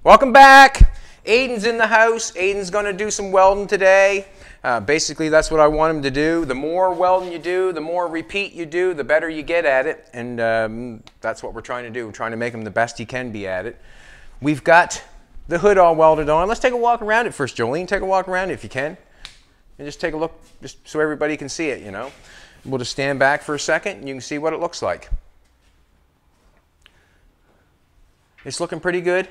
Welcome back. Aidyn's in the house. Aidyn's going to do some welding today. Basically, that's what I want him to do. The more welding you do, the more repeat you do, the better you get at it. And that's what we're trying to do. We're trying to make him the best he can be at it. We've got the hood all welded on. Let's take a walk around it first, Jolene. Take a walk around it if you can. And just take a look, just so everybody can see it, you know. We'll just stand back for a second and you can see what it looks like. It's looking pretty good.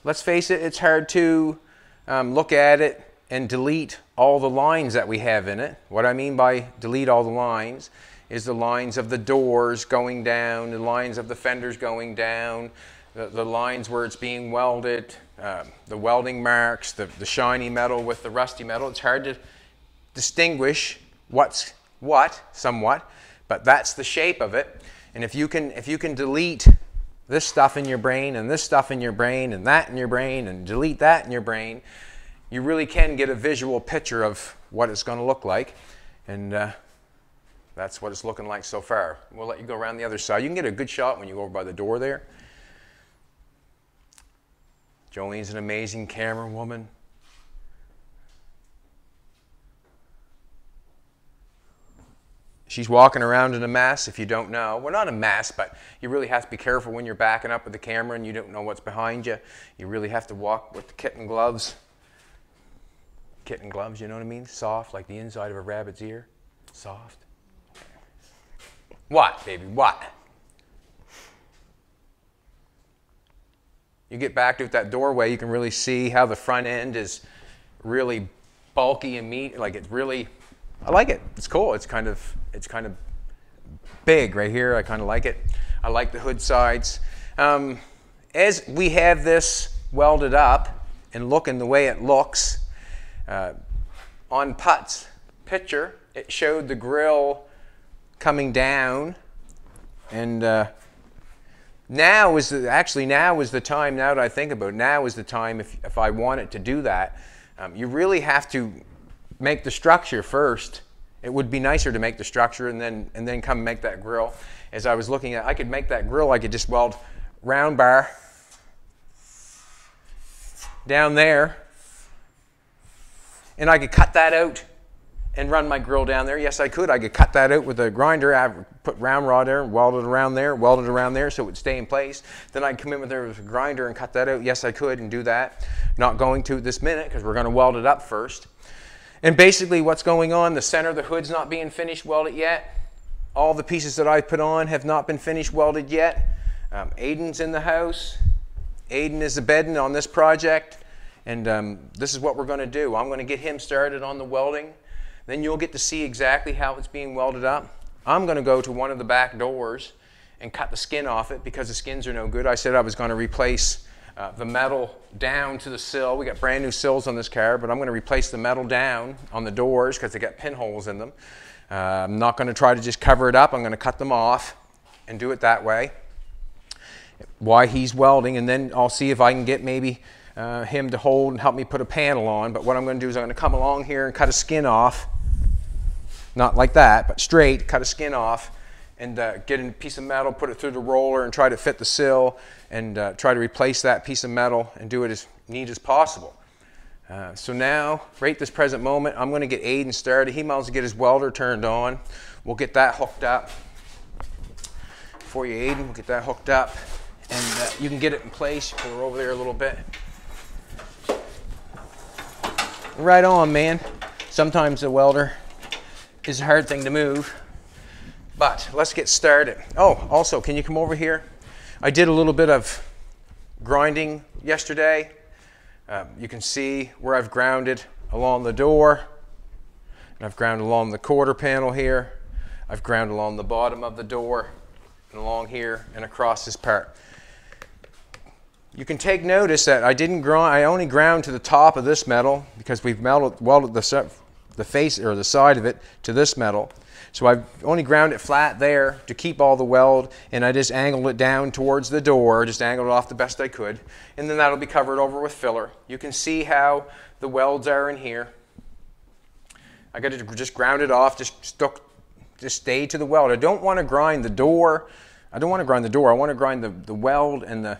Let's face it, it's hard to look at it and delete all the lines that we have in it. What I mean by delete all the lines is the lines of the doors going down, the lines of the fenders going down, the lines where it's being welded, the welding marks, the shiny metal with the rusty metal. It's hard to distinguish what's what somewhat, but that's the shape of it. And if you can delete this stuff in your brain and this stuff in your brain and that in your brain and delete that in your brain, you really can get a visual picture of what it's going to look like. And that's what it's looking like so far. We'll let you go around the other side. You can get a good shot when you go over by the door there. Jolene's an amazing camera woman. She's walking around in a mess, if you don't know. Well, not a mess, but you really have to be careful when you're backing up with the camera and you don't know what's behind you. You really have to walk with the kitten gloves. Kitten gloves, you know what I mean? Soft, like the inside of a rabbit's ear. Soft. What, baby, what? You get back to that doorway, you can really see how the front end is really bulky and meaty. Like it's really, I like it. It's cool. It's kind of big right here. I kind of like it. I like the hood sides. As we have this welded up and looking the way it looks, on Putt's picture, it showed the grill coming down, and now is the time, now that I think about it, now is the time if I wanted to do that. You really have to make the structure first. It would be nicer to make the structure and then come make that grill. As I was looking at, I could make that grill, I could just weld round bar down there, and I could cut that out and run my grill down there. Yes, I could. I could cut that out with a grinder, put round rod there, weld it around there so it would stay in place. Then I'd come in with a grinder and cut that out. Yes, I could and do that. Not going to this minute because we're going to weld it up first. And basically what's going on, the center of the hood's not being finished welded yet. All the pieces that I put on have not been finished welded yet. Aidyn's in the house. Aidyn is the bedding on this project. And this is what we're going to do. I'm going to get him started on the welding. Then you'll get to see exactly how it's being welded up. I'm going to go to one of the back doors and cut the skin off it because the skins are no good. I said I was going to replace the metal down to the sill. We got brand new sills on this car, but I'm going to replace the metal down on the doors because they got pinholes in them. I'm not going to try to just cover it up. I'm going to cut them off and do it that way while he's welding, and then I'll see if I can get maybe him to hold and help me put a panel on. But what I'm going to do is I'm going to come along here and cut a skin off. Not like that, but straight, cut a skin off and get a piece of metal, put it through the roller and try to fit the sill and try to replace that piece of metal and do it as neat as possible. So now, right this present moment, I'm going to get Aidyn started. He might as well get his welder turned on. We'll get that hooked up for you, Aidyn. We'll get that hooked up and you can get it in place. Pull her over there a little bit. Right on, man. Sometimes the welder is a hard thing to move. But let's get started. Oh, also, can you come over here? I did a little bit of grinding yesterday. You can see where I've grounded along the door. And I've ground along the quarter panel here. I've ground along the bottom of the door and along here and across this part. You can take notice that I only ground to the top of this metal because we've welded the face or the side of it to this metal. So I've only ground it flat there to keep all the weld, and I just angled it down towards the door, just angled it off the best I could, and then that'll be covered over with filler. You can see how the welds are in here. I got to just ground it off, just stay to the weld. I don't want to grind the door. I want to grind the weld and the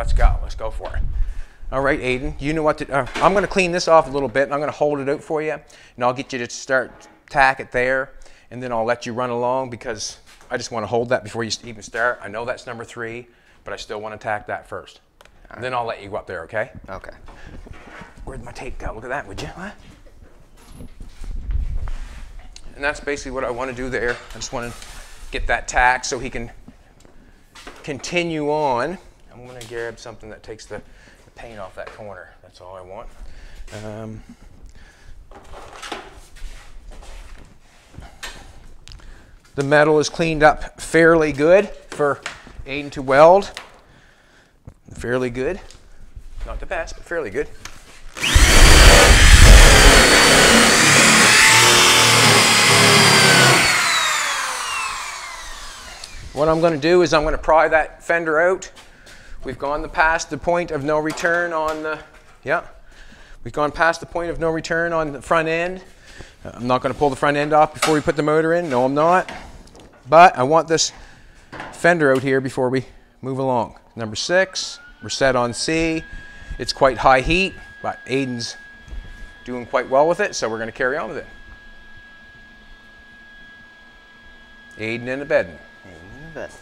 Let's go. Let's go for it. All right, Aidyn, you know what to, I'm going to clean this off a little bit, and I'm going to hold it out for you, and I'll get you to start tack it there, and then I'll let you run along because I just want to hold that before you even start. I know that's number 3, but I still want to tack that first. And then I'll let you go up there, okay? Okay. Where'd my tape go? Look at that, would you? Huh? And that's basically what I want to do there. I just want to get that tack so he can continue on. I'm going to grab something that takes the paint off that corner. That's all I want. The metal is cleaned up fairly good for Aidyn to weld. Fairly good. Not the best, but fairly good. What I'm going to do is I'm going to pry that fender out. We've gone past the point of no return on the, we've gone past the point of no return on the front end. I'm not going to pull the front end off before we put the motor in. No, I'm not. But I want this fender out here before we move along. Number 6, we're set on C. It's quite high heat, but Aidyn's doing quite well with it, so we're going to carry on with it. Aidyn in the bedding. Aidyn in the bedding.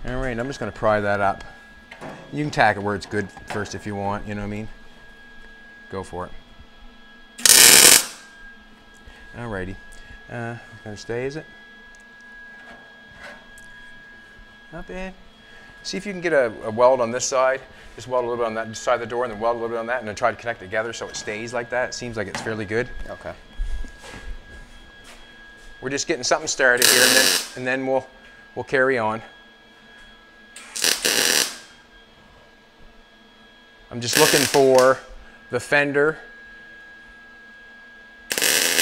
All right, I'm just going to pry that up. You can tack it where it's good first if you want, you know what I mean? Go for it. All righty. Going to stay, is it? Not bad. See if you can get a weld on this side. Just weld a little bit on that side of the door and then weld a little bit on that and then try to connect it together so it stays like that. It seems like it's fairly good. Okay. We're just getting something started here and then we'll carry on. I'm just looking for the fender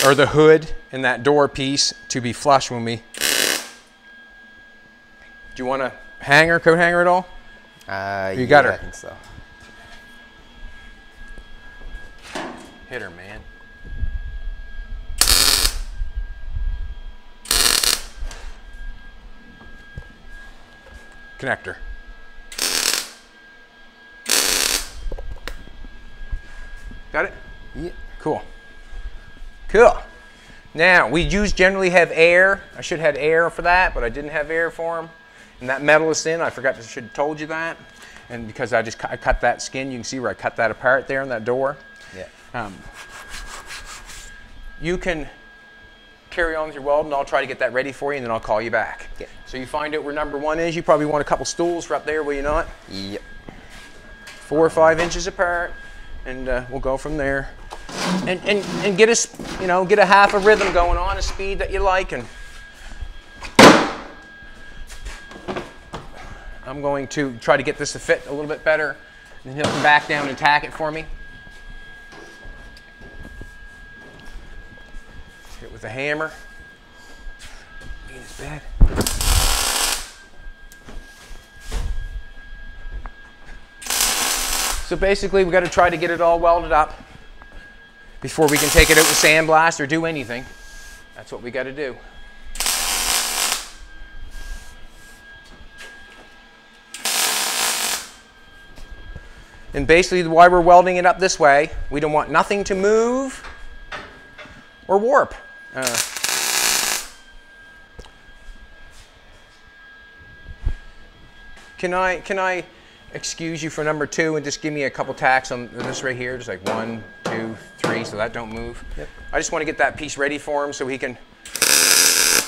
or the hood and that door piece to be flush when we... Do you want a hanger, coat hanger at all? You got her? I think so. Hit her, man. Connector. Got it? Yeah. Cool. Cool. Now, we generally have air. I should have had air for that, but I didn't have air for them. And that metal is thin. I forgot to should have told you that. And because I cut that skin, you can see where I cut that apart there in that door. Yeah. You can carry on with your weld, and I'll try to get that ready for you, and then I'll call you back. Yeah. So you find out where number 1 is. You probably want a couple stools for up there, will you not? Yep. 4 or 5 inches apart, and we'll go from there. And get a, get a half a rhythm going on, a speed that you like, and I'm going to try to get this to fit a little bit better, and then he'll come back down and tack it for me. Hit it with a hammer. In his bed. So basically, we've got to try to get it all welded up before we can take it out with sandblast or do anything. That's what we got to do. And basically, why we're welding it up this way, we don't want nothing to move or warp. Can I excuse you for number 2 and just give me a couple tacks on this right here, just like 1, 2, 3, so that don't move. Yep. I just want to get that piece ready for him so he can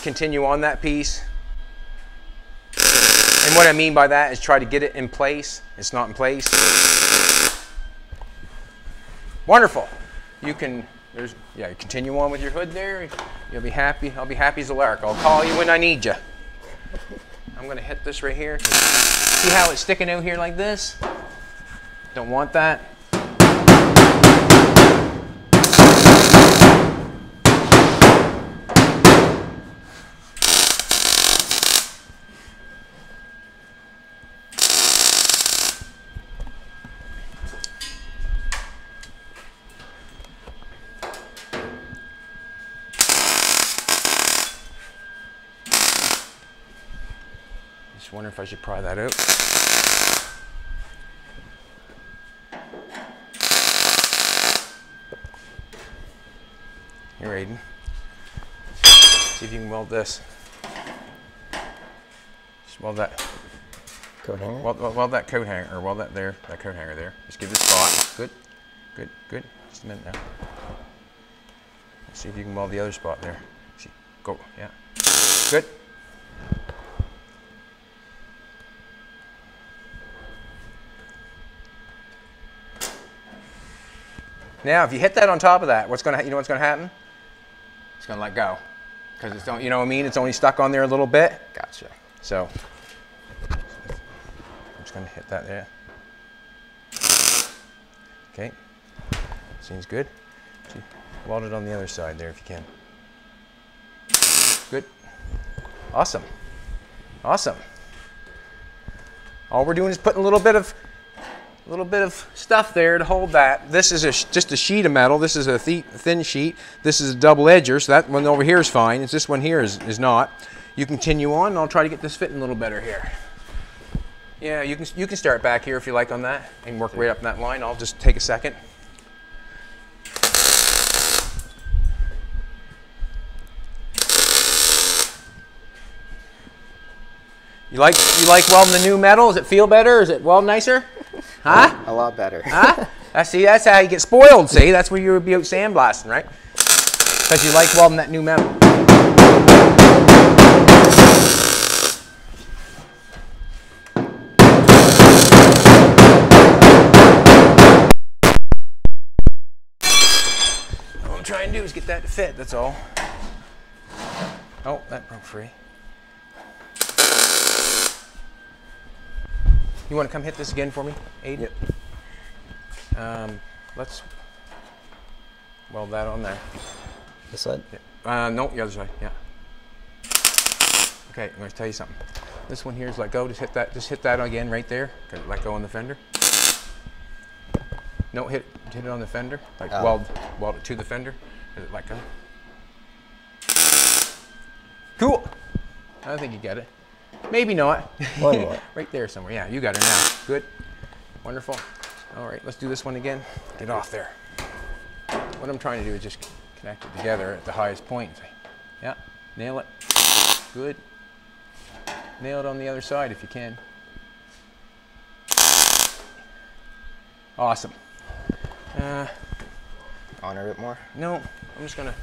continue on that piece. And what I mean by that is try to get it in place. It's not in place. Wonderful. You can, continue on with your hood there. You'll be happy. I'll be happy as a lark. I'll call you when I need you. I'm going to hit this right here. See how it's sticking out here like this? Don't want that. Just wondering if I should pry that out. Here, Aidyn. See if you can weld this. Just weld that. Coat hanger? Weld that coat hanger, or weld that there, that coat hanger there. Just give this spot. Good, good, good. Just a minute now. Let's see if you can weld the other spot there. See, go, yeah. Good. Now, if you hit that on top of that, you know what's gonna happen? It's gonna let go, because it's don't, you know what I mean? It's only stuck on there a little bit. Gotcha. So, I'm just gonna hit that there. Okay, seems good. See, weld it on the other side there if you can. Good. Awesome. Awesome. All we're doing is putting a little bit of stuff there to hold that. This is just a sheet of metal. This is a thin sheet. This is a double edger, so that one over here is fine. It's this one here is not. You continue on, and I'll try to get this fitting a little better here. Yeah, you can start back here if you like on that, and work right up that line. I'll just take a second. You like welding the new metal? Does it feel better? Is it weld nicer? Huh? A lot better. Huh? See, that's how you get spoiled, see? That's where you would be out sandblasting, right? Because you like welding that new metal. All I'm trying to do is get that to fit, that's all. Oh, that broke free. You want to come hit this again for me, Aidyn? Yep. Let's weld that on there. This side? Yeah. No, the other side, yeah. Okay, I'm going to tell you something. This one here is let go. Just hit that again right there. Let go on the fender. No, hit it on the fender. Like weld it to the fender. Let go. Cool. I think you get it. Maybe not. One more. Right there somewhere. Yeah, you got her now. Good. Wonderful. All right, let's do this one again. Get off there. What I'm trying to do is just connect it together at the highest point. Yeah, nail it. Good. Nail it on the other side if you can. Awesome. Honor it more? No, I'm just going to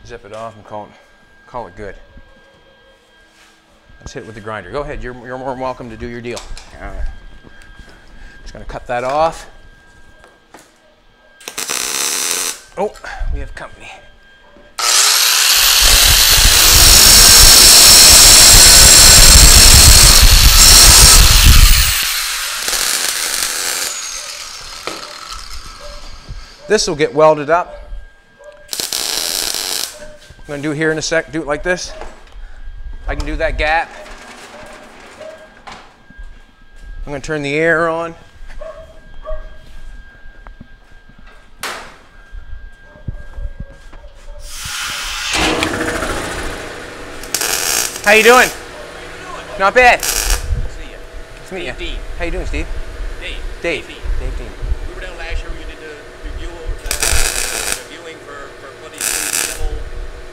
zip it off and call it good. Let's hit it with the grinder. Go ahead, you're more than welcome to do your deal. All right. Just gonna cut that off. Oh, we have company. This will get welded up. I'm gonna do it here in a sec, do it like this. I can do that gap. I'm going to turn the air on. How you doing? Not bad. See ya. Nice to meet you. Dean. How you doing, Steve? Dave. Dave. Dave Dean. We were down last year. We did the review, reviewing for Buddy's demo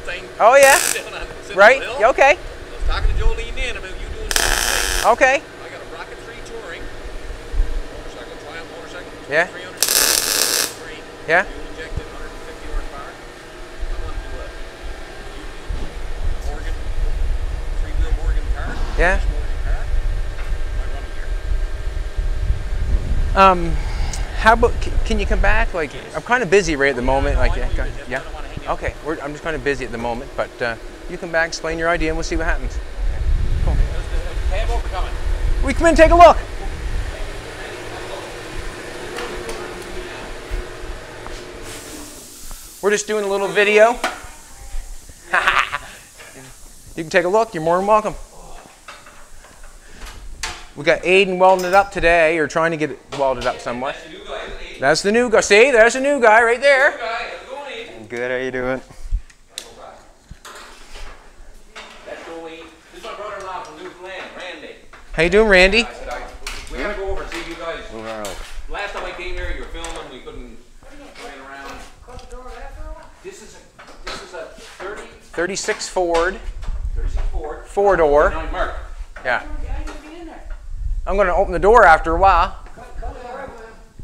thing. Oh yeah. Down on Central Right. Hill. Okay. I was talking to Jolene then about you doing something. Okay. I got a Rocket 3 touring motorcycle, Triumph motorcycle. Yeah. 300. Yeah. Fuel injected, 150 horsepower. I want to do a Morgan, three-wheel Morgan car. Yeah. Morgan car. My running gear. How about, can you come back? Like, I'm kind of busy right at the moment. Like, yeah. I don't want to hang out. Okay. I'm just kind of busy at the moment, but you come back, explain your idea, and we'll see what happens. Cool. Cab overcoming. We come in and take a look. We're just doing a little video. You can take a look. You're more than welcome. We got Aidyn welding it up today, or trying to get it welded up somewhat. That's the new guy. See, there's a new guy right there. Good, how you doing? That's Jolene. This is my brother-in-law from Newfoundland, Randy. How you doing, Randy? We gotta go over and see you guys. Move around. Last time I came here, you were filming. We couldn't plan around. This is a 36 Ford. 36 Ford. 4-door. Mark. Yeah. I'm going to open the door after a while.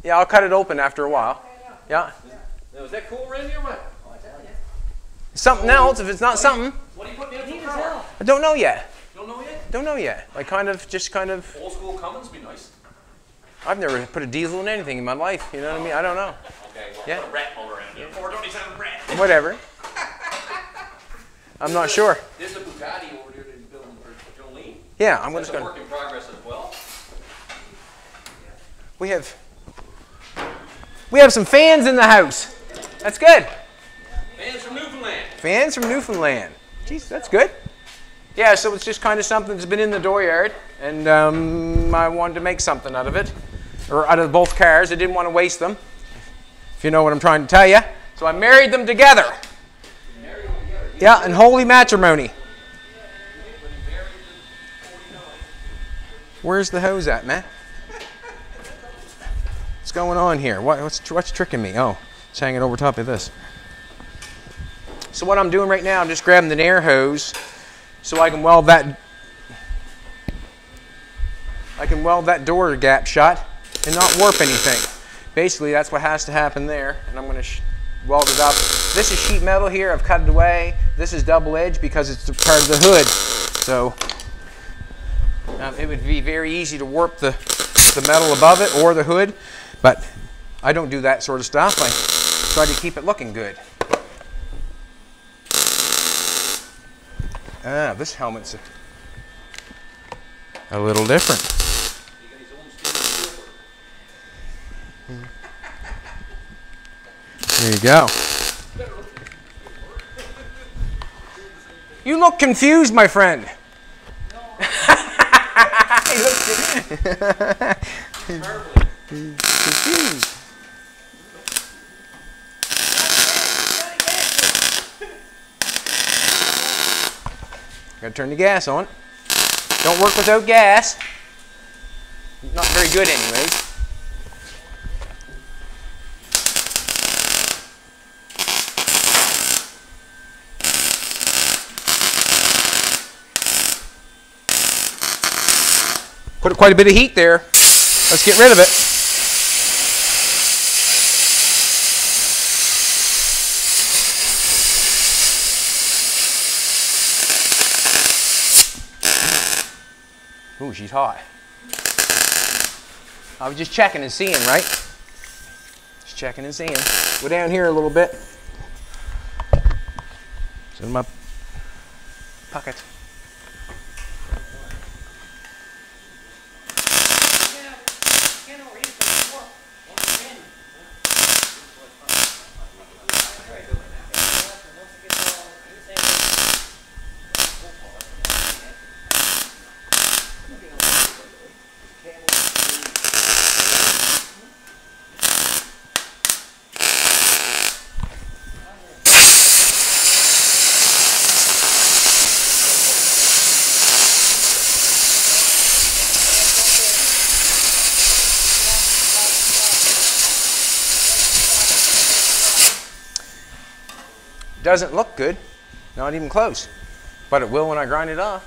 Yeah, I'll cut it open after a while. Yeah. Now, is that cool, Randy, or what? Something else, if it's not something. What are you putting in for power? I don't know yet. Don't know yet? Don't know yet. Like kind of. Old school Cummins be nice. I've never put a diesel in anything in my life. You know what I mean? I don't know. Okay, well, Yeah. put a rat motor around it. 427 rat. Whatever. I'm not sure. There's a Bugatti over there that he's building for Jolene. Yeah, I'm That's just a going work in progress as well. We have some fans in the house. That's good. Fans from Newfoundland. Fans from Newfoundland. Jeez, that's good. Yeah, so it's just kind of something that's been in the dooryard, and I wanted to make something out of it, or out of both cars. I didn't want to waste them, if you know what I'm trying to tell you. So I married them together. Yeah, in holy matrimony. Where's the hose at, man? What's going on here? What's tricking me? Oh, it's hanging over top of this. So what I'm doing right now, I'm just grabbing the air hose so I can weld that door gap shut and not warp anything. Basically, that's what has to happen there, and I'm going to weld it up. This is sheet metal here. I've cut it away. This is double edged because it's part of the hood. So it would be very easy to warp the metal above it or the hood, but I don't do that sort of stuff. I try to keep it looking good. Ah, this helmet's a little different. There you go. You look confused, my friend. Confused. Gotta turn the gas on. Don't work without gas. Not very good anyways. Put quite a bit of heat there. Let's get rid of it. Ooh, she's hot. I was just checking and seeing, right? Just checking and seeing. Go down here a little bit. It's in my pocket. Doesn't look good, not even close, but it will when I grind it off.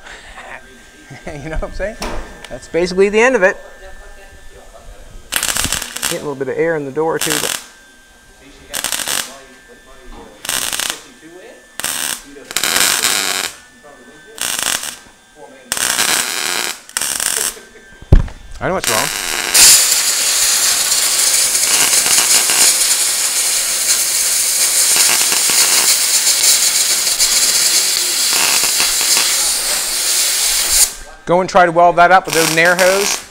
You know what I'm saying? That's basically the end of it. Get a little bit of air in the door too. But I know what's wrong. Go and try to weld that up without an air hose.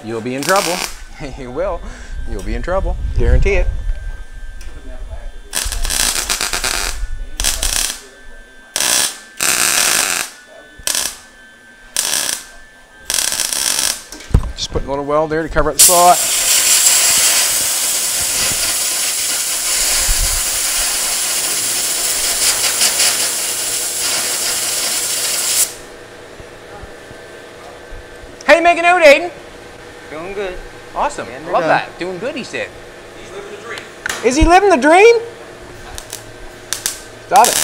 You'll be in trouble. You will. You'll be in trouble. Guarantee it. Just putting a little weld there to cover up the slot. making out, Aidyn? Doing good. Awesome. And I we're love done. that. Doing good, he said. He's living the dream. Is he living the dream? Stop it.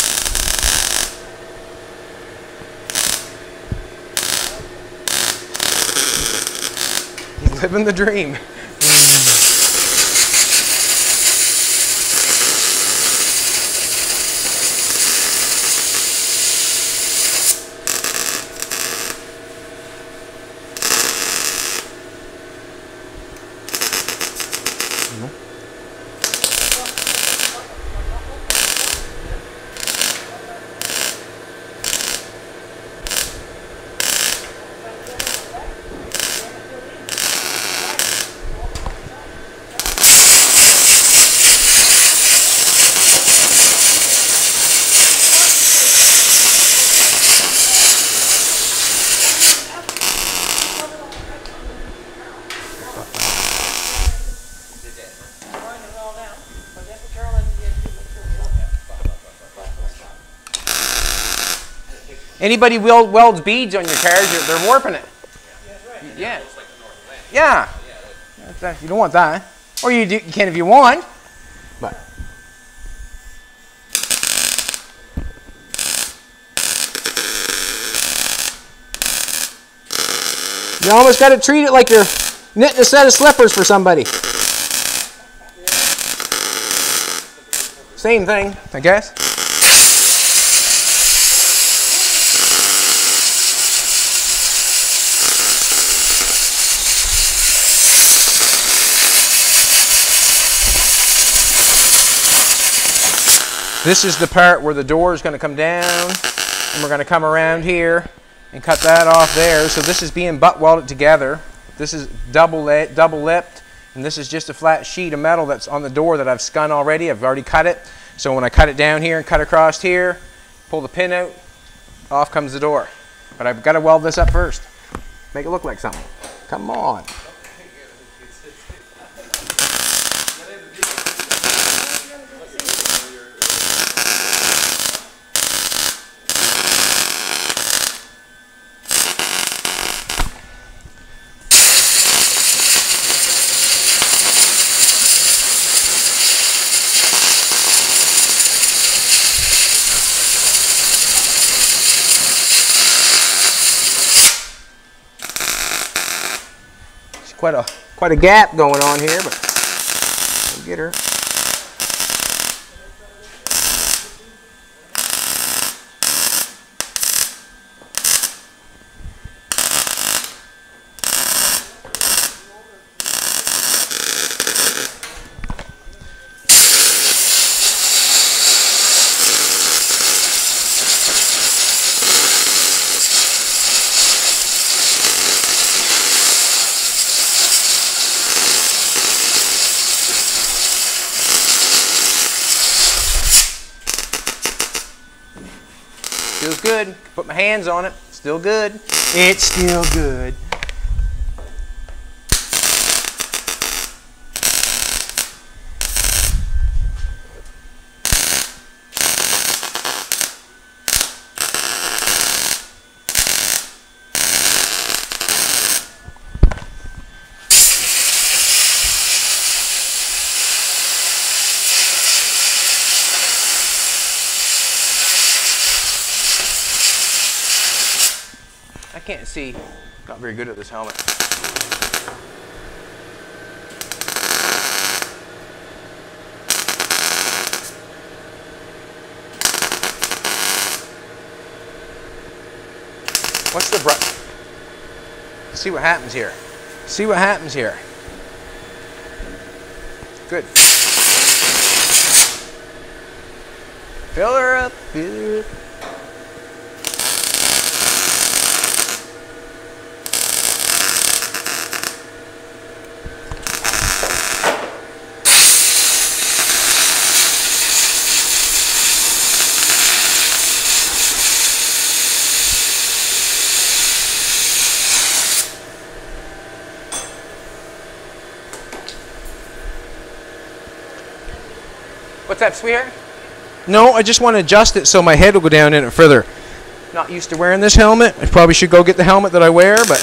He's living the dream. Anybody welds beads on your cars, they're warping it. Yeah. Yeah. You don't want that. Or you can if you want. But. You almost got to treat it like you're knitting a set of slippers for somebody. Same thing, I guess. This is the part where the door is going to come down, and we're going to come around here and cut that off there. So this is being butt welded together. This is double lipped, and this is just a flat sheet of metal that's on the door that I've scun already. I've already cut it. So when I cut it down here and cut across here, pull the pin out, off comes the door. But I've got to weld this up first. Make it look like something. Come on. Quite a gap going on here, but we'll get her. Feels good. Put my hands on it. Still good. It's still good. I can't see. Not very good at this helmet. What's the brush? See what happens here. See what happens here. Good. Fill her up. Fill her up. What's that, sweetheart? No, I just want to adjust it so my head will go down in it further. Not used to wearing this helmet. I probably should go get the helmet that I wear, but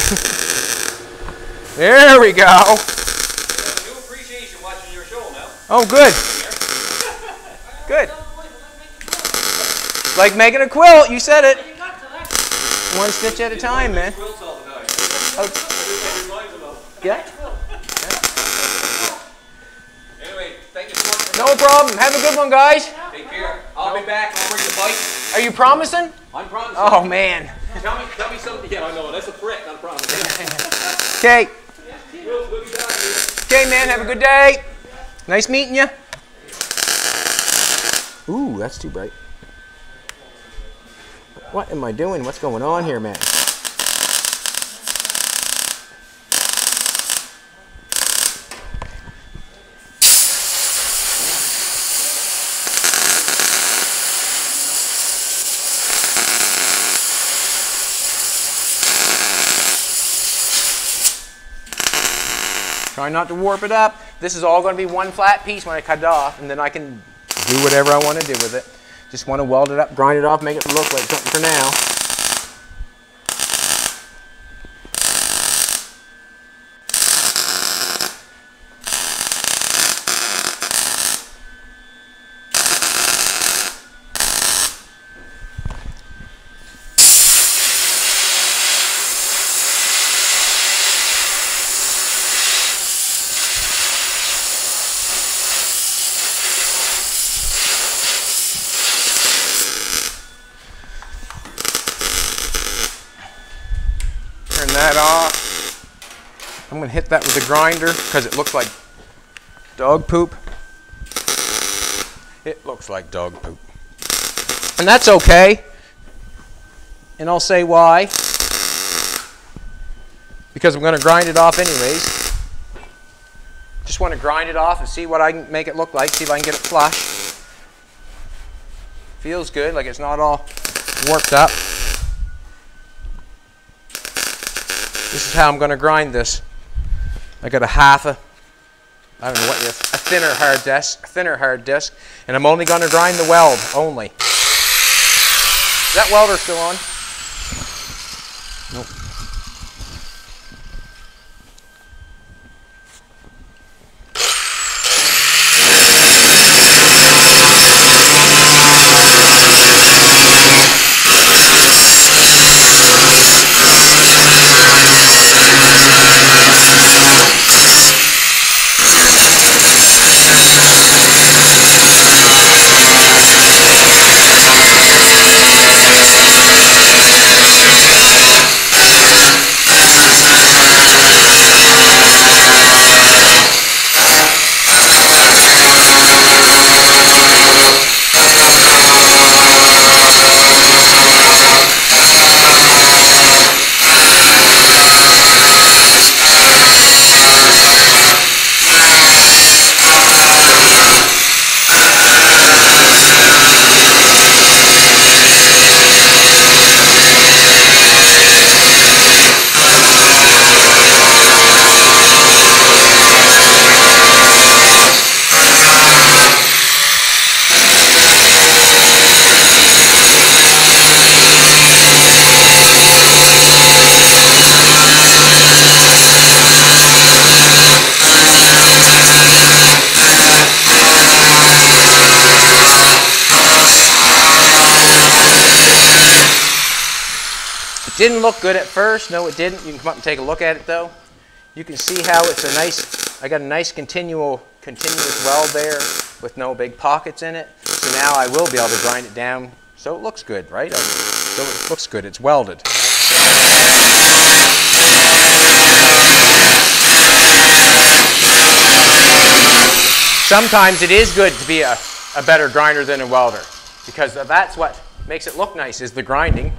There we go. Yeah, new appreciation watching your show now. Oh, good. Good. Like making a quilt. You said it. One stitch at a time, man. Quilts all the time. Oh. That reminds him of. Yeah. Anyway, thank you so much for No problem. Have a good one, guys. Take care. I'll be back. I'll bring the bike. Are you promising? I'm promising. Oh, man. Tell me something. Yeah, I know. That's a threat, not a promise. Okay. We'll be back here. Okay, man. Have a good day. Nice meeting you. Ooh, that's too bright. What am I doing? What's going on here, man? Try not to warp it up. This is all going to be one flat piece when I cut it off, and then I can do whatever I want to do with it. Just want to weld it up, grind it off, make it look like something for now. Turn that off. I'm going to hit that with the grinder because it looks like dog poop. It looks like dog poop. And that's okay. And I'll say why. Because I'm going to grind it off anyways. Just want to grind it off and see what I can make it look like. See if I can get it flush. Feels good, like it's not all warped up. This is how I'm going to grind this. I got a I don't know what it is, a thinner hard disc, and I'm only going to grind the weld only. Is that welder still on? Nope. Didn't look good at first. No, it didn't. You can come up and take a look at it though. You can see how it's a nice, I got a nice continuous weld there with no big pockets in it. So now I will be able to grind it down so it looks good, right? So it looks good. It's welded. Sometimes it is good to be a better grinder than a welder because that's what makes it look nice is the grinding.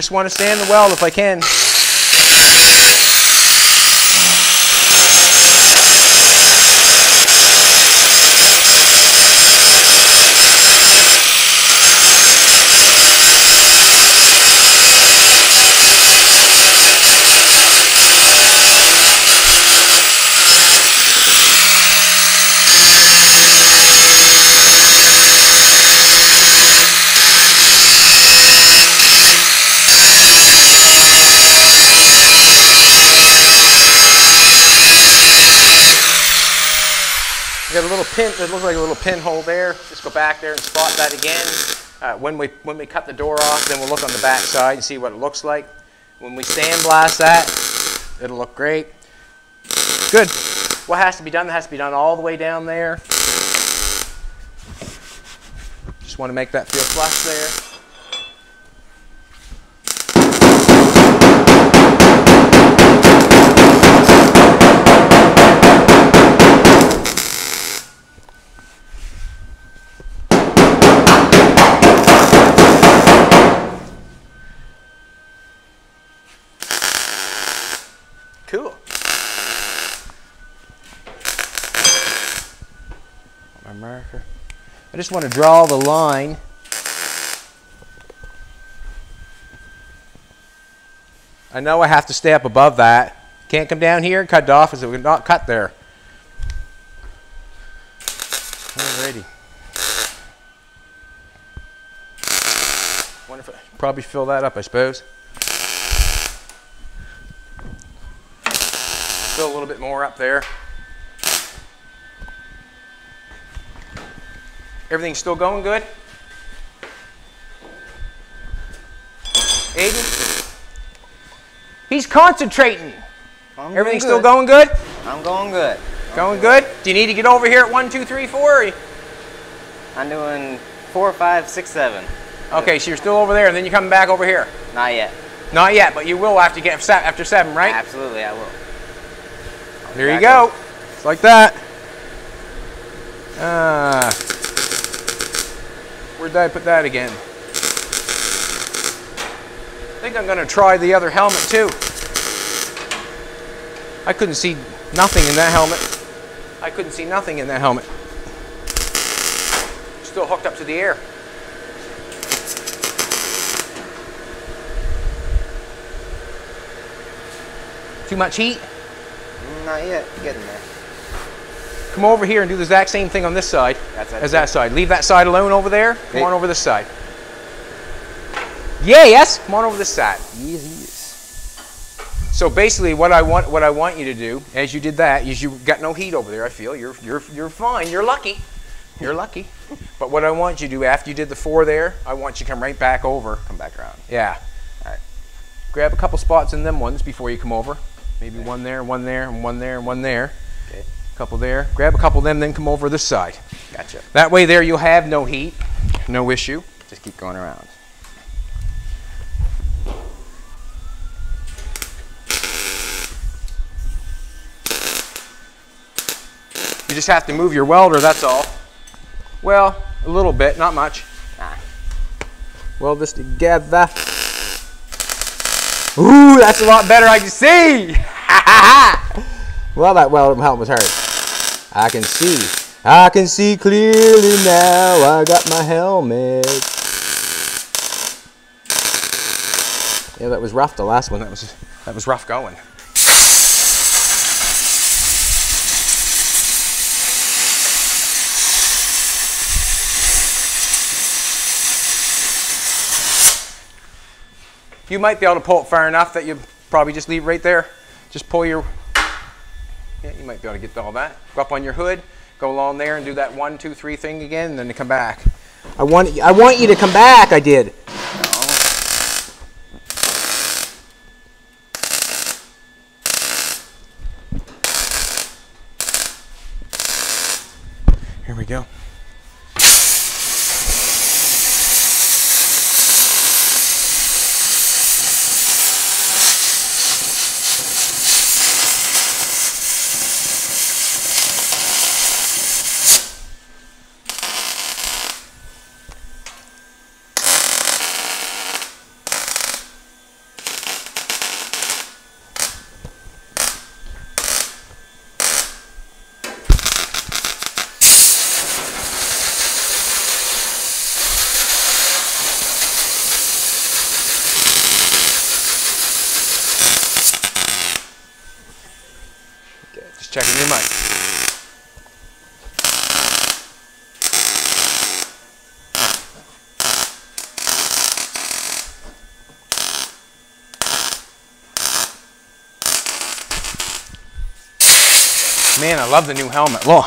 Just want to sand the weld if I can. Got a little pin, it looks like a little pinhole there. Just go back there and spot that again. When we cut the door off, then we'll look on the back side and see what it looks like. When we sandblast that, it'll look great. Good. What has to be done? That has to be done all the way down there. Just want to make that feel flush there. Cool. My marker. I just want to draw the line. I know I have to stay up above that. Can't come down here and cut it off as it would not cut there. Alrighty. Wonder if I probably fill that up, I suppose. Fill a little bit more up there. Everything's still going good? Aidyn? He's concentrating. Everything's still going good? I'm going good. Going good? Do you need to get over here at 1, 2, 3, 4? Or... I'm doing 4, 5, 6, 7. Okay, so you're still over there, and then you're coming back over here. Not yet. Not yet, but you will after you get after 7, right? Absolutely, I will. There you go. It's like that. Where did I put that again? I think I'm going to try the other helmet too. I couldn't see nothing in that helmet. I couldn't see nothing in that helmet. Still hooked up to the air. Too much heat? Not yet. Getting there. Come over here and do the exact same thing on this side as that side. Leave that side alone over there. Come on over this side. Yeah, yes. Come on over this side. Yes. So basically, what I want you to do, as you did that, is you got no heat over there. I feel you're fine. You're lucky. You're lucky. But what I want you to do after you did the 4 there, I want you to come right back over. Come back around. Yeah. All right. Grab a couple spots in them ones before you come over. Maybe one there, one there, and one there, and one there. Okay. Couple there. Grab a couple of them, then come over this side. Gotcha. That way there you'll have no heat, no issue. Just keep going around. You just have to move your welder, that's all. Well, a little bit, not much. Weld this together. Ooh, that's a lot better, I can see. Well, that weld helmet was hard. I can see clearly now. I got my helmet. Yeah, that was rough, the last one. That was rough going. You might be able to pull it far enough that you probably just leave it right there. Just pull your, yeah, you might be able to get all that. Go up on your hood, go along there and do that 1, 2, 3 thing again, and then to come back. I want you to come back, I did. Here we go. Just checking your mic. Man, I love the new helmet. Look.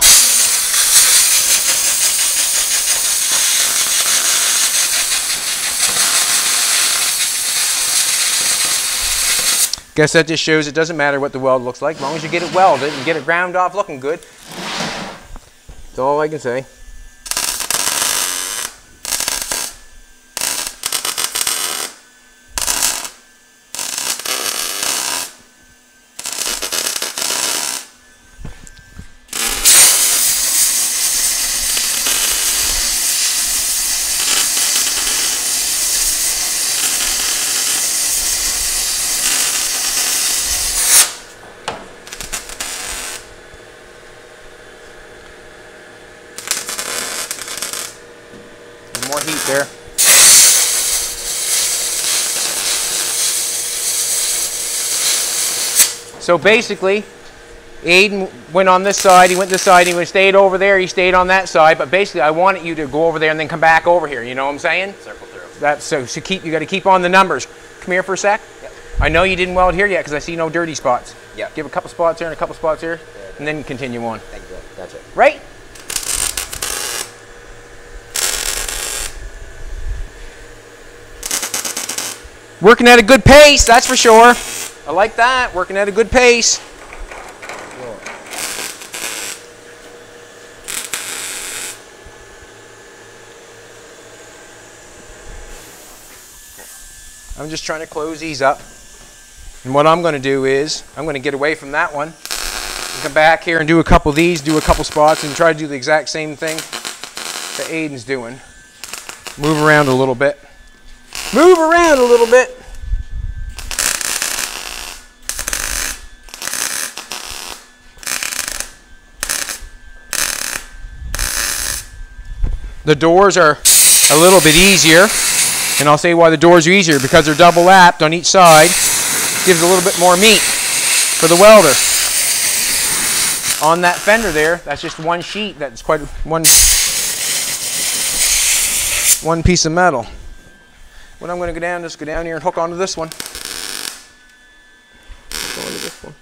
Guess that just shows it doesn't matter what the weld looks like, as long as you get it welded and get it ground off looking good. That's all I can say. More heat there. So basically, Aidyn went on this side, he went this side, he stayed over there, he stayed on that side, but basically I wanted you to go over there and then come back over here, you know what I'm saying? Circle through. That's so you got to keep on the numbers. Come here for a sec. Yep. I know you didn't weld here yet because I see no dirty spots. Yep. Give a couple spots here and a couple spots here, and then continue on. Thank you. Gotcha. Right? Working at a good pace, that's for sure. I like that, working at a good pace. I'm just trying to close these up. And what I'm going to do is, I'm going to get away from that one. And come back here and do a couple of these, do a couple spots, and try to do the exact same thing that Aidyn's doing. Move around a little bit. Move around a little bit. The doors are a little bit easier, and I'll say why the doors are easier, because they're double lapped on each side. Gives a little bit more meat for the welder. On that fender there, that's just one sheet, that's quite one piece of metal. When I'm going to go down, just go down here and hook onto this one. Hook onto this one.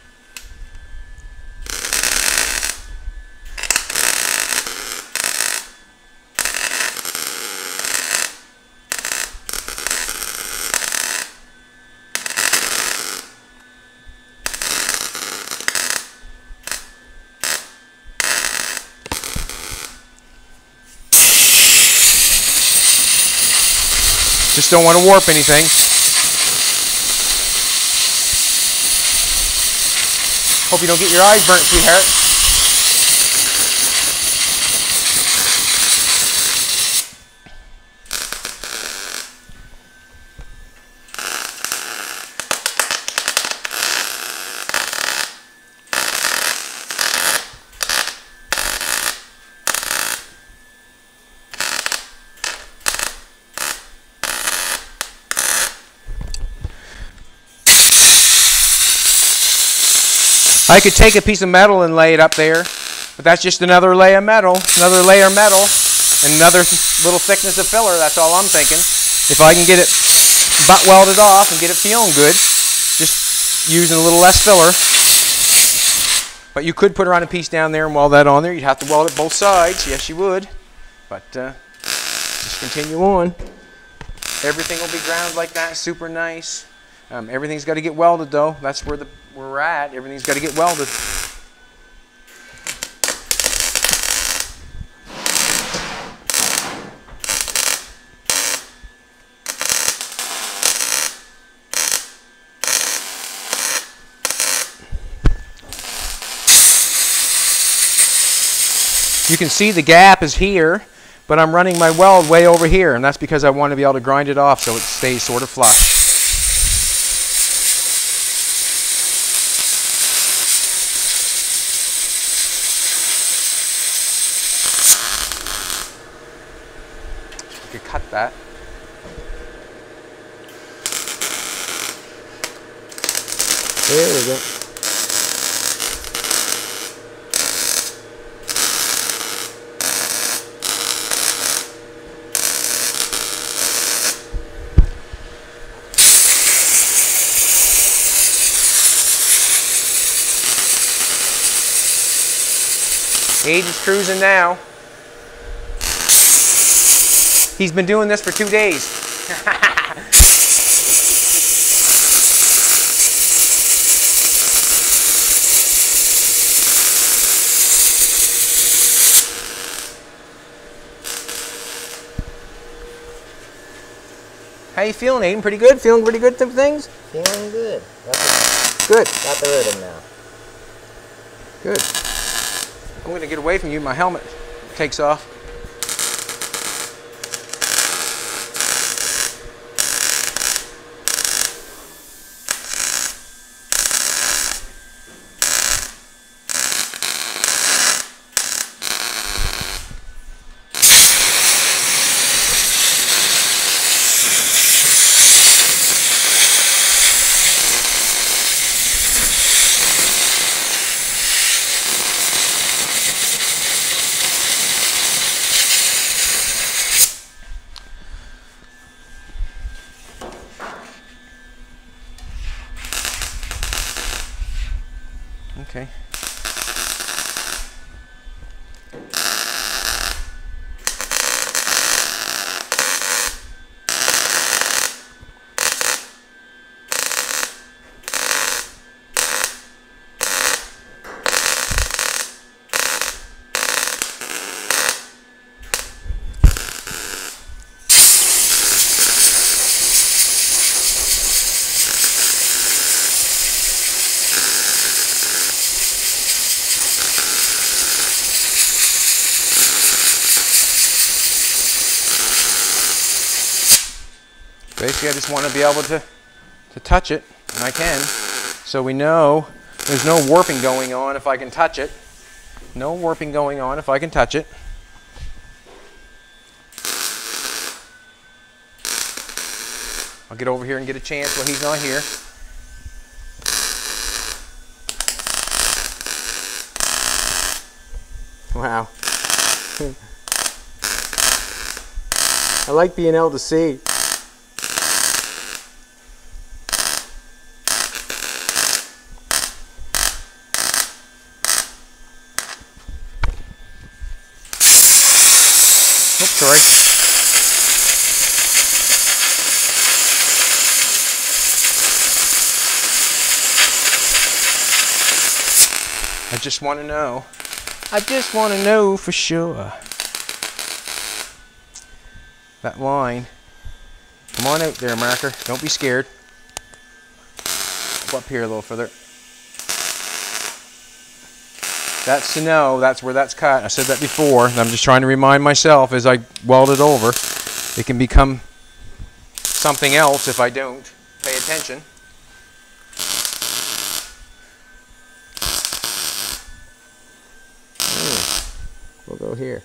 Just don't want to warp anything. Hope you don't get your eyes burnt, sweetheart. I could take a piece of metal and lay it up there, but that's just another layer of metal, another layer of metal, and another little thickness of filler. That's all I'm thinking. If I can get it butt welded off and get it feeling good, just using a little less filler. But you could put her on a piece down there and weld that on there. You'd have to weld it both sides. Yes, you would. But just continue on. Everything will be ground like that, super nice. Everything's got to get welded though. That's where we're at. Everything's got to get welded. You can see the gap is here, but I'm running my weld way over here, and that's because I want to be able to grind it off so it stays sort of flush. You could cut that. There we go. Aidyn's cruising now. He's been doing this for 2 days. How you feeling, Aidyn? Pretty good? Feeling pretty good to things? Feeling good. Good. Got the rhythm now. Good. I'm going to get away from you. My helmet takes off. Okay. Basically, I just want to be able to touch it, and I can. So we know there's no warping going on if I can touch it. No warping going on if I can touch it. I'll get over here and get a chance while he's not here. Wow. I like being able to see. Oops, sorry. I just want to know. I just want to know for sure. That line. Come on out there, marker. Don't be scared. Go up here a little further. That's to know, that's where that's cut. I said that before, and I'm just trying to remind myself as I weld it over. It can become something else if I don't pay attention. We'll go here.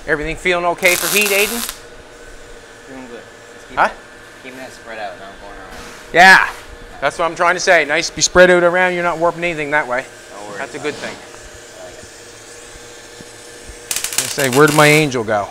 Everything feeling okay for heat, Aidyn? Doing good. Keeping that spread out, not going around. Yeah, that's what I'm trying to say. Nice to be spread out around. You're not warping anything that way. No worries. That's a good thing. I say, where did my angel go?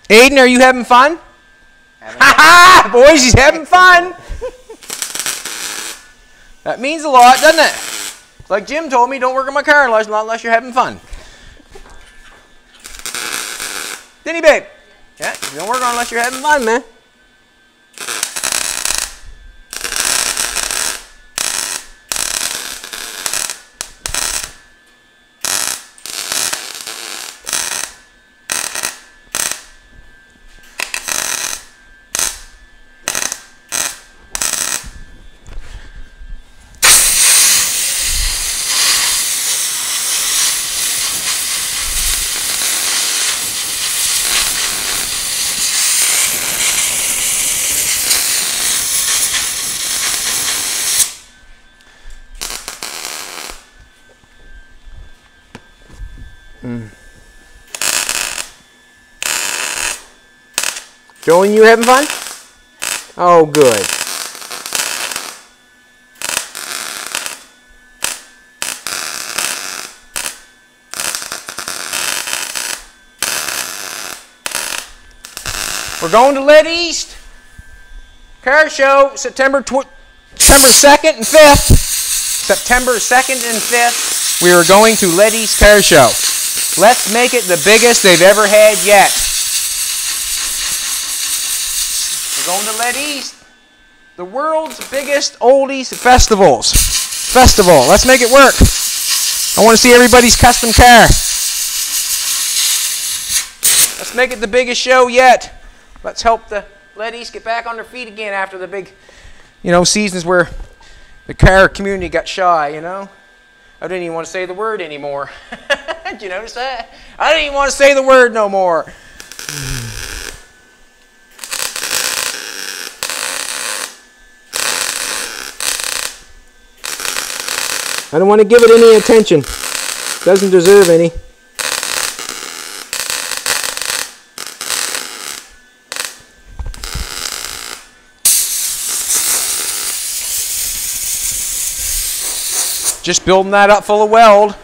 Aidyn, are you having fun? Having Ha ha! Boys, he's having fun. That means a lot, doesn't it? Like Jim told me, don't work on my car unless you're having fun. Didn't he, babe? Yeah, don't work on unless you're having fun, man. Joey, you having fun? Oh, good. We're going to Lead East Car Show September 2nd and 5th. September 2nd and 5th, we are going to Lead East Car Show. Let's make it the biggest they've ever had yet. We're going to Lead East, the world's biggest oldies festival. Let's make it work. I want to see everybody's custom car. Let's make it the biggest show yet. Let's help the Lead East get back on their feet again after the big, seasons where the car community got shy, I didn't even want to say the word anymore. Did you notice that? I didn't even want to say the word no more. I don't want to give it any attention. It doesn't deserve any. Just building that up full of weld.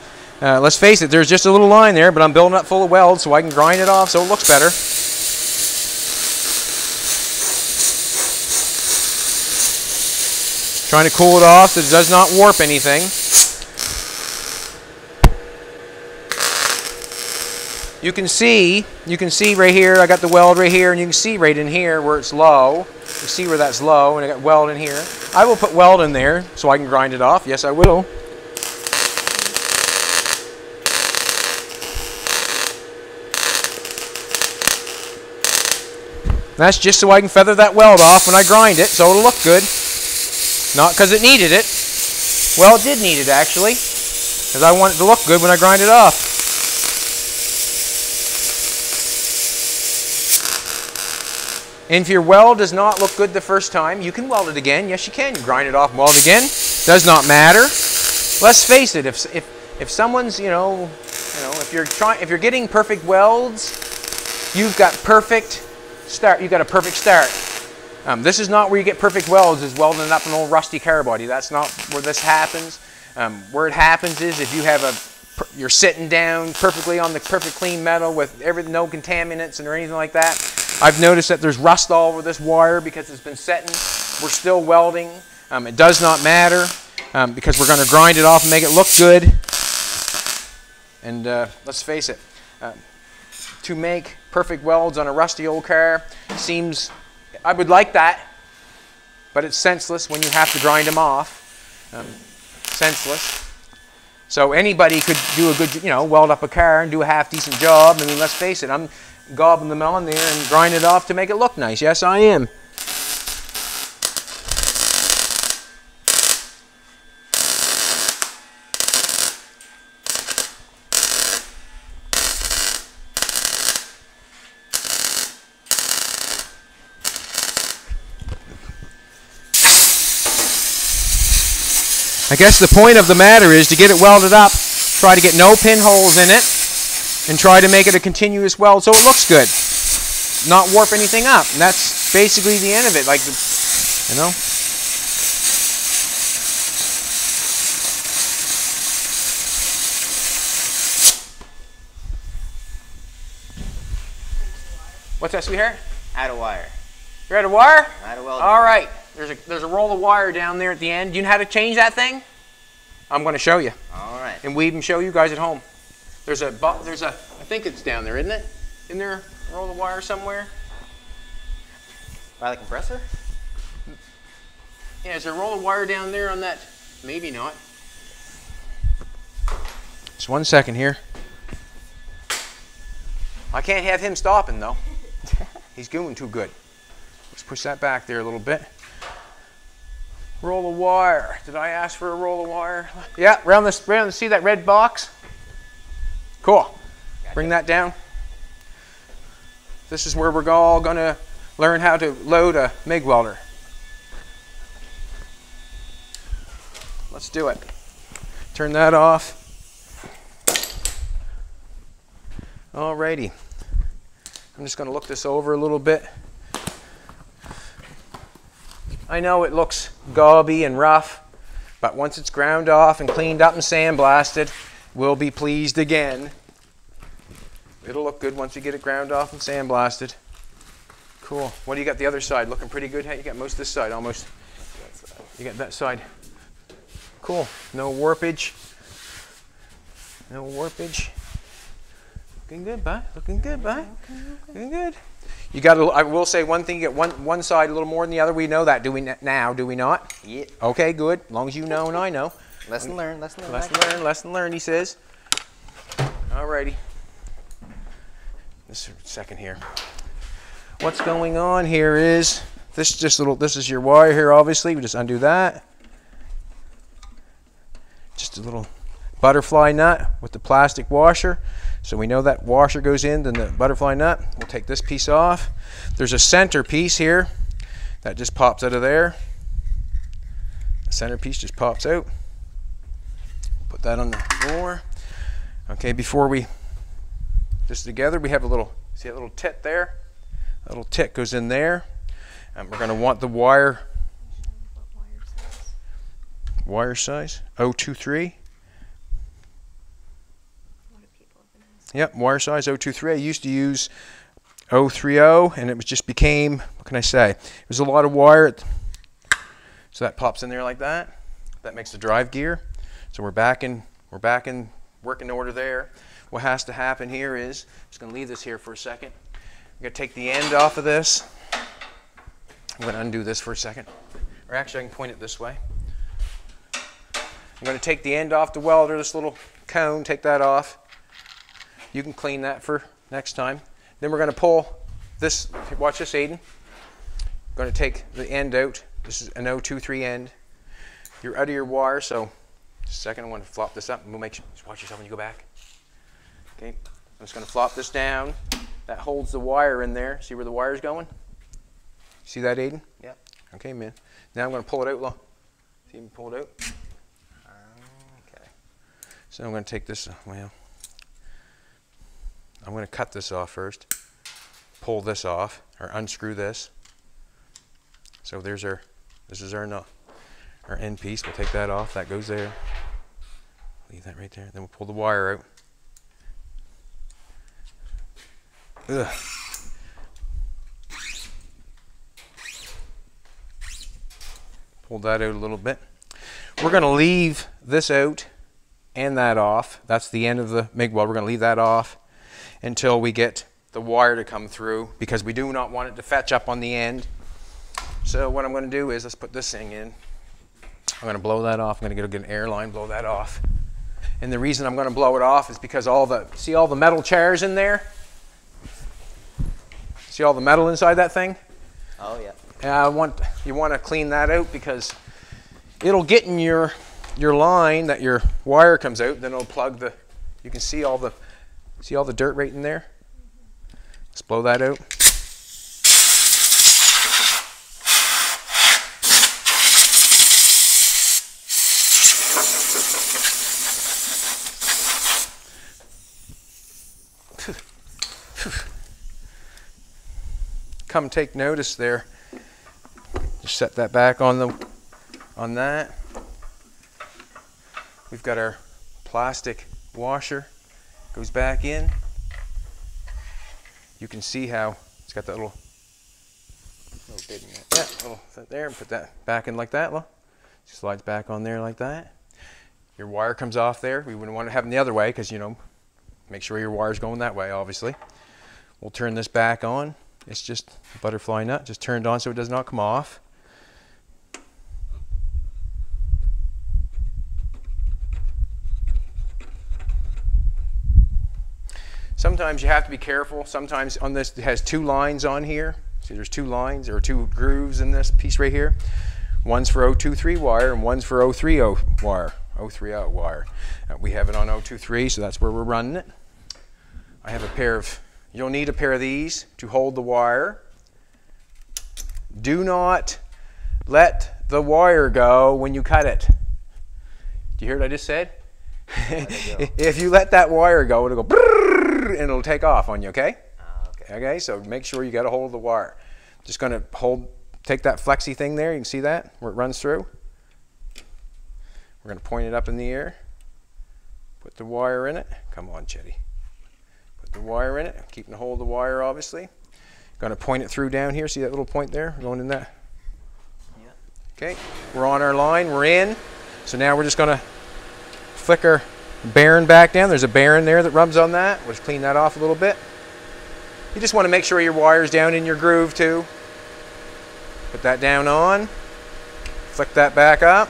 Let's face it, there's just a little line there, but I'm building up full of weld so I can grind it off so it looks better. Trying to cool it off so it does not warp anything. You can see right here, I got the weld right here, and you can see right in here where it's low. You see where that's low, and I got weld in here. I will put weld in there so I can grind it off. Yes, I will. That's just so I can feather that weld off when I grind it, so it'll look good. Not because it needed it. Well, it did need it, actually, because I want it to look good when I grind it off. And if your weld does not look good the first time, you can weld it again. Yes, you can. You grind it off and weld again. Does not matter. Let's face it. If someone's, if you're getting perfect welds, you've got perfect start. You've got a perfect start. This is not where you get perfect welds, is welding up an old rusty car body. That's not where this happens. Where it happens is if you have you're sitting down perfectly on the perfect clean metal with no contaminants or anything like that. I've noticed that there's rust all over this wire because it's been setting. We're still welding. It does not matter because we're going to grind it off and make it look good. And let's face it, to make perfect welds on a rusty old car seems, I would like that, but it's senseless when you have to grind them off. Senseless. So anybody could do a good, weld up a car and do a half-decent job. I mean, let's face it, I'm gobbling them on there and grind it off to make it look nice. Yes, I am. I guess the point of the matter is to get it welded up, try to get no pinholes in it, and try to make it a continuous weld so it looks good. Not warp anything up. And that's basically the end of it. What's that, sweetheart? Out of wire. You're out of wire? Out of weld. All right. There's a roll of wire down there at the end. Do you know how to change that thing? I'm going to show you. All right. And we even show you guys at home. I think it's down there, isn't it? Isn't there a roll of wire somewhere? By the compressor? Yeah, is there a roll of wire down there on that? Maybe not. Just 1 second here. I can't have him stopping though. He's going too good. Let's push that back there a little bit. Roll of wire. Did I ask for a roll of wire? Yeah, round see that red box? Cool. Gotcha. Bring that down. This is where we're all going to learn how to load a MIG welder. Let's do it. Turn that off. Alrighty. I'm just going to look this over a little bit. I know it looks gobby and rough, but once it's ground off and cleaned up and sandblasted, we'll be pleased again. It'll look good once you get it ground off and sandblasted. Cool. What do you got the other side? Looking pretty good? Hey, you got most of this side almost. You got that side. Cool. No warpage. No warpage. Looking good, bud. Looking good, bud. Looking good. You got. I will say one thing. You get one side a little more than the other. We know that. Do we now? Do we not? Yeah. Okay, good. As long as you know and I know. Lesson learned. Lesson learned. Lesson learned. Lesson learned. He says. Alrighty. Just a second here. What's going on here is this is your wire here. Obviously, we just undo that. Just a little butterfly nut with the plastic washer. So we know that washer goes in, then the butterfly nut. We'll take this piece off. There's a center piece here that just pops out of there. The center piece just pops out. Put that on the floor. Okay, before we this together, we have a little, see that little tit there? That little tit goes in there. And we're going to want the wire. Wire size 023. Yep, wire size 023. I used to use 030, and it was just became, what can I say? It was a lot of wire. So that pops in there like that. That makes the drive gear. So we're back in working order there. What has to happen here is, I'm just going to leave this here for a second. I'm going to take the end off of this. I'm going to undo this for a second. Or actually, I can point it this way. I'm going to take the end off the welder, this little cone, take that off. You can clean that for next time. Then we're going to pull this, watch this, Aidyn. I'm going to take the end out. This is an 023 end. You're out of your wire, so just a second, I want to flop this up and we'll make sure, just watch yourself when you go back. Okay, I'm just going to flop this down. That holds the wire in there. See where the wire's going? See that, Aidyn? Yep. Okay, man. Now I'm going to pull it out. Look. See me pull it out? Okay. So I'm going to take this, well, I'm going to cut this off first, pull this off, or unscrew this. So this is our end piece. We'll take that off. That goes there. Leave that right there. Then we'll pull the wire out. Ugh. Pull that out a little bit. We're going to leave this out and that off. That's the end of the MIG weld. We're going to leave that off until we get the wire to come through, because we do not want it to fetch up on the end. So what I'm going to do is, let's put this thing in. I'm going to blow that off. I'm going to get an air line, blow that off. And the reason I'm going to blow it off is because see all the metal chairs in there? See all the metal inside that thing? Oh yeah. You want to clean that out, because it'll get in your line that your wire comes out, then it'll plug the, you can see all the dirt right in there? Let's blow that out. Come take notice there. Just set that back on that. We've got our plastic washer. Goes back in. You can see how it's got that little bit in there. Yeah, little fit there, and put that back in like that. Look, slides back on there like that. Your wire comes off there. We wouldn't want to have them the other way because, you know, make sure your wire's going that way, obviously. We'll turn this back on. It's just a butterfly nut, just turned on so it does not come off. Sometimes you have to be careful. Sometimes on this, it has 2 lines on here. See, there's 2 lines or 2 grooves in this piece right here. One's for 023 wire and one's for 030 wire. 030 wire. We have it on 023, so that's where we're running it. I have a pair of, you'll need a pair of these to hold the wire. Do not let the wire go when you cut it. Do you hear what I just said? If you let that wire go, it'll go brrrr, and it'll take off on you, okay? Okay, so make sure you got a hold of the wire. Just going to take that flexi thing there, you can see that, where it runs through. We're going to point it up in the air, put the wire in it. Come on, Chetty. Put the wire in it, keeping a hold of the wire, obviously. Going to point it through down here, see that little point there, going in that? Yeah. Okay, we're on our line, we're in. So now we're just going to flick our bearing back down. There's a bearing there that rubs on that. We'll just clean that off a little bit. You just want to make sure your wire's down in your groove too. Put that down on, flick that back up,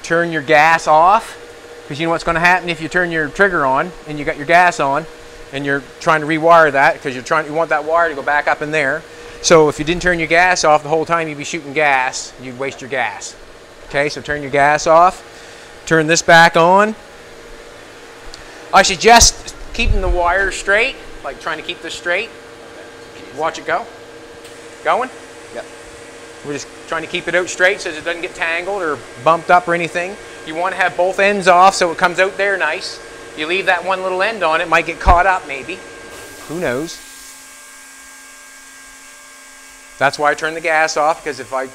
turn your gas off, because you know what's going to happen if you turn your trigger on and you got your gas on and you're trying to rewire that because you want that wire to go back up in there. So if you didn't turn your gas off the whole time, you'd be shooting gas, you'd waste your gas. Okay, so turn your gas off, turn this back on. I suggest keeping the wire straight, like trying to keep this straight. Watch it go. Going? Yep. We're just trying to keep it out straight so it doesn't get tangled or bumped up or anything. You want to have both ends off so it comes out there nice. You leave that one little end on, it might get caught up maybe. Who knows? That's why I turn the gas off, because if I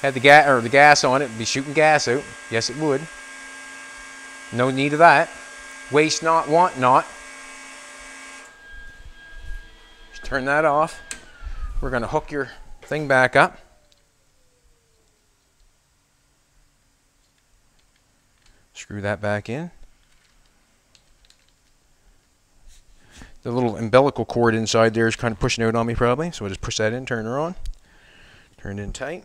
had the gas on, it would be shooting gas out. Yes, it would. No need of that. Waste not, want not. Just turn that off. We're going to hook your thing back up. Screw that back in. The little umbilical cord inside there is kind of pushing out on me probably, so we'll just push that in, turn her on. Turn it in tight.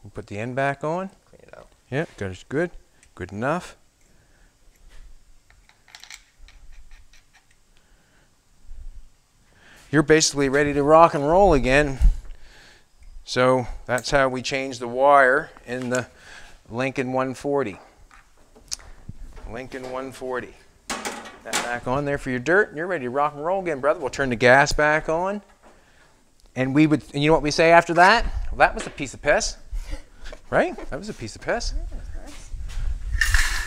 We'll put the end back on. Clean it out. Yeah, good. Good enough. You're basically ready to rock and roll again. So that's how we change the wire in the Lincoln 140. Lincoln 140. That back on there for your dirt, and you're ready to rock and roll again, brother. We'll turn the gas back on. And and you know what we say after that? Well, that was a piece of piss. Right? That was a piece of piss.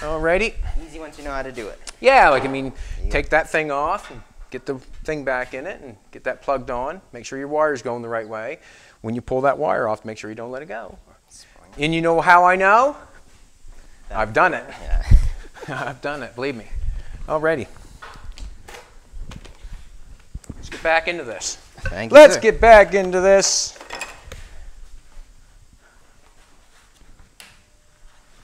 Alrighty. Easy once you know how to do it. Yeah, like I mean, take that thing off and get the thing back in it and get that plugged on. Make sure your wire's going the right way. When you pull that wire off, make sure you don't let it go. And you know how I know? I've done it. Yeah. I've done it, believe me. Alrighty. Let's get back into this. Thank you, Let's sir. get back into this.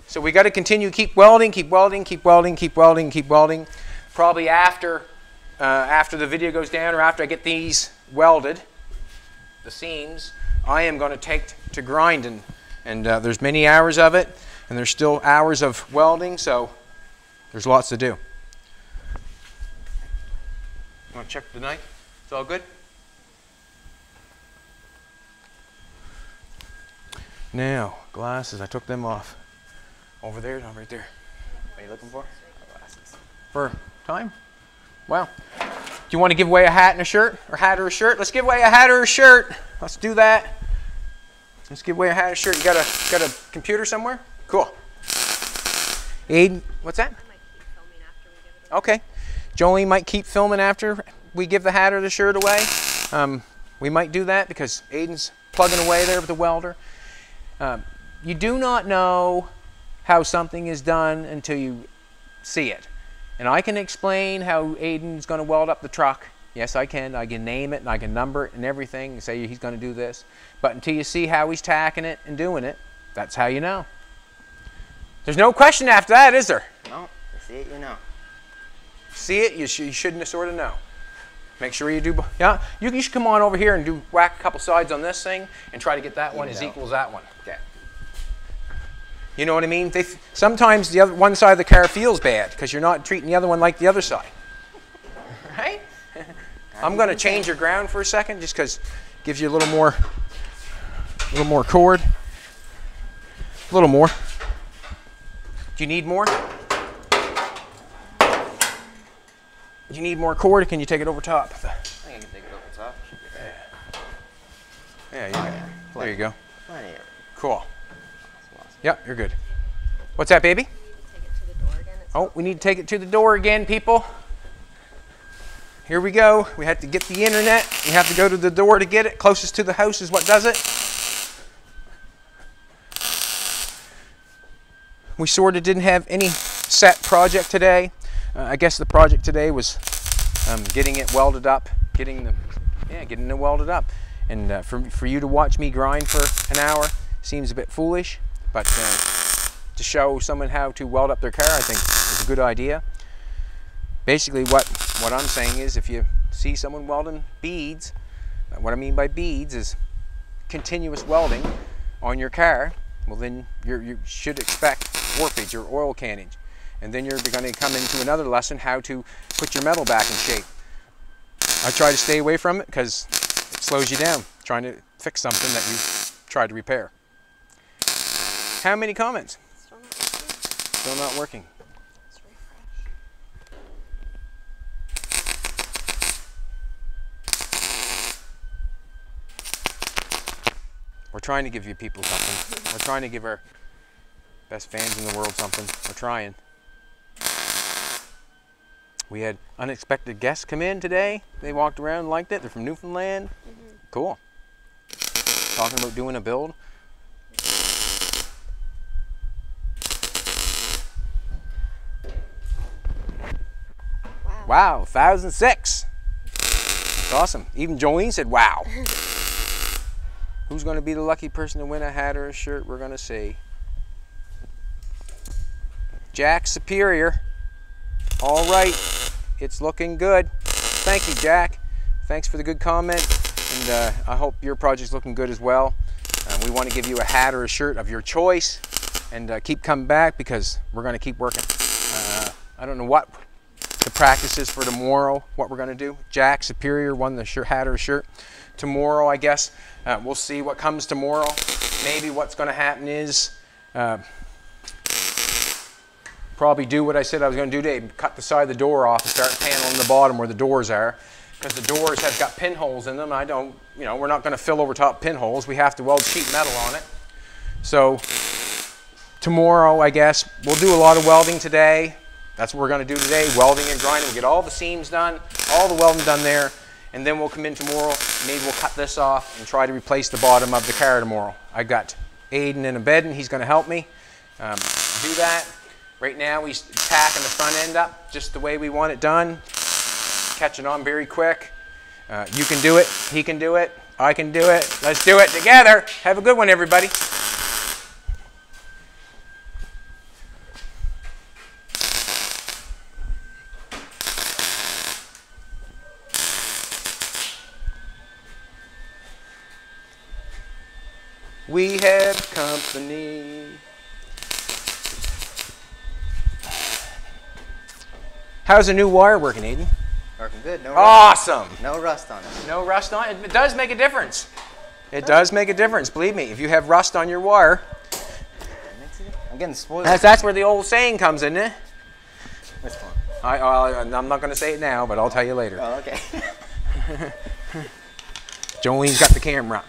So we got to continue, keep welding, keep welding, keep welding, keep welding, keep welding. Probably after the video goes down or after I get these welded, the seams, I am going to take to grinding. And there's many hours of it, and there's still hours of welding, so there's lots to do. You want to check the knife? It's all good? Now, glasses, I took them off. Over there, no, right there. What are you looking for? Glasses. For time? Well, do you want to give away a hat and a shirt? Or hat or a shirt? Let's give away a hat or a shirt. Let's do that. Let's give away a hat or a shirt. You got a computer somewhere? Cool. Aidyn, what's that? I might keep filming after we give it away. Okay. Jolene might keep filming after we give the hat or the shirt away. We might do that because Aidyn's plugging away there with the welder. You do not know how something is done until you see it. And I can explain how Aidyn's going to weld up the truck. Yes, I can. I can name it and I can number it and everything and say he's going to do this. But until you see how he's tacking it and doing it, that's how you know. There's no question after that, is there? No, you see it, you know. See it, you shouldn't sort of know. Make sure you do, yeah? You should come on over here and do whack a couple sides on this thing and try to get that one as equal as that one. Okay. You know what I mean? Sometimes the other one side of the car feels bad because you're not treating the other one like the other side. Right? I'm going to change your ground for a second just because it gives you a little more cord. A little more. Do you need more? Do you need more cord, or can you take it over top? I think I can take it over top. Yeah, there you go. Plenty of it. Cool. Yep, you're good. What's that, baby? Take it to the door again. Oh, we need to take it to the door again, people. Here we go. We have to get the internet. We have to go to the door to get it. Closest to the house is what does it. We sort of didn't have any set project today. I guess the project today was getting it welded up, getting it welded up. And for you to watch me grind for an hour seems a bit foolish, but to show someone how to weld up their car, I think is a good idea. Basically, what I'm saying is, if you see someone welding beads, what I mean by beads is continuous welding on your car. Well, then you should expect warpage or oil cannage. And then you're going to come into another lesson, how to put your metal back in shape. I try to stay away from it because it slows you down, trying to fix something that you tried to repair. How many comments? Still not working. Still not working. Let's refresh. We're trying to give you people something. We're trying to give our best fans in the world something. We're trying. We had unexpected guests come in today. They walked around and liked it. They're from Newfoundland. Cool. Talking about doing a build. Wow, 1,006. That's awesome. Even Jolene said, wow. Who's going to be the lucky person to win a hat or a shirt? We're going to see. Jack Superior. All right. It's looking good. Thank you, Jack. Thanks for the good comment. And I hope your project's looking good as well. We want to give you a hat or a shirt of your choice. And keep coming back because we're going to keep working. I don't know what the practice is for tomorrow, what we're going to do. Jack Superior won the hat or shirt. Tomorrow, I guess, we'll see what comes tomorrow. Maybe what's going to happen is probably do what I said I was going to do today, cut the side of the door off and start paneling the bottom where the doors are, because the doors have got pinholes in them. I don't, we're not going to fill over top pinholes. We have to weld sheet metal on it. So tomorrow, I guess, we'll do a lot of welding today. That's what we're going to do today, welding and grinding. We'll get all the seams done, all the welding done there, and then we'll come in tomorrow. Maybe we'll cut this off and try to replace the bottom of the car tomorrow. I got Aidyn in a bed, and he's going to help me do that. Right now, he's tacking the front end up just the way we want it done. Catching on very quick. You can do it. He can do it. I can do it. Let's do it together. Have a good one, everybody. We have company. How's the new wire working, Aidyn? Working good. No awesome. Rust. No rust on it. No rust on it. It does make a difference. It does make a difference. Believe me, if you have rust on your wire, I'm getting spoiled. that's where the old saying comes in, isn't it? Which one? I'm not going to say it now, but I'll tell you later. Oh, okay. Jolene's got the camera.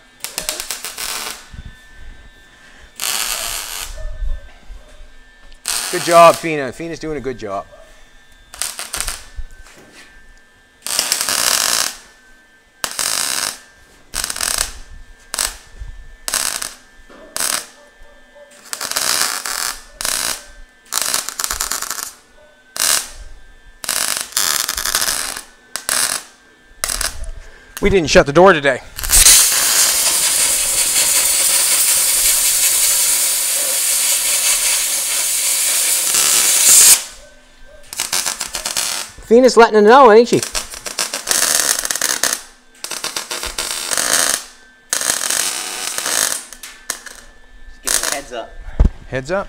Good job, Fina. Fina's doing a good job. We didn't shut the door today. Fina's letting her know, ain't she? Just give them a heads up. Heads up.